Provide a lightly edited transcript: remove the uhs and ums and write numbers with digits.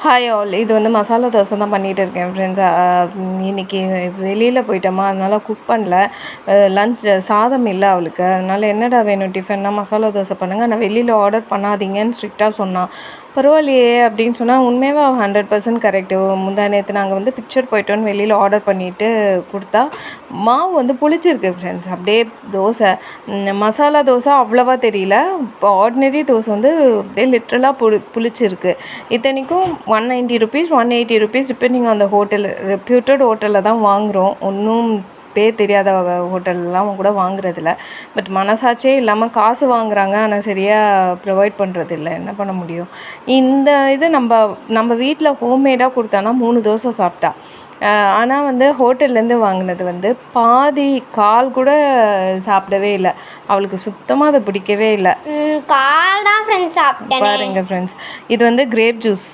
Hi all. இது வந்து மசாலா தோசை தான் பண்ணிகிட்டு இருக்கேன் ஃப்ரெண்ட்ஸ். இன்றைக்கி வெளியில் போயிட்டோமா, அதனால் குக் பண்ணல. லஞ்ச் சாதம் இல்லை அவளுக்கு. அதனால் என்னடா வேணும் டிஃபன்னா, மசாலா தோசை பண்ணுங்கள், நான் வெளியில் ஆர்டர் பண்ணாதீங்கன்னு ஸ்ட்ரிக்டாக சொன்னான். பரவாயில்லையே அப்படின்னு சொன்னால் உண்மையாக 100% கரெக்டு. முந்தா நேற்று நாங்கள் வந்து பிக்சர் போயிட்டோன்னு வெளியில் ஆர்டர் பண்ணிவிட்டு கொடுத்தா மாவு வந்து புளிச்சிருக்கு ஃப்ரெண்ட்ஸ். அப்படியே தோசை மசாலா தோசை அவ்வளோவா தெரியல. இப்போ ஆர்டினரி தோசை வந்து அப்படியே லிட்ரலாக புளிச்சிருக்கு. இத்தனைக்கும் 190 rupees 180 rupees depending on the hotel. Reputed ஹோட்டலில் தான் வாங்குகிறோம். ஒன்றும் பேர் தெரியாத ஹோட்டல்லாம் கூட வாங்குறதில்ல. பட் மனசாட்சியே இல்லாமல் காசு வாங்குறாங்க, ஆனால் சரியாக ப்ரொவைட் பண்ணுறதில்ல. என்ன பண்ண முடியும்? இந்த இது நம்ம வீட்டில் ஹோம்மேடாக கொடுத்தானா 3 தோசை சாப்பிட்டா. ஆனால் வந்து ஹோட்டல்லேருந்து வாங்கினது வந்து கால் கூட சாப்பிடவே இல்லை. அவளுக்கு சுத்தமாக அது பிடிக்கவே இல்லை. கால் தான் ஃப்ரெண்ட்ஸ் சாப்பிட்டேன். பாருங்கள் ஃப்ரெண்ட்ஸ், இது வந்து கிரேப் ஜூஸ்.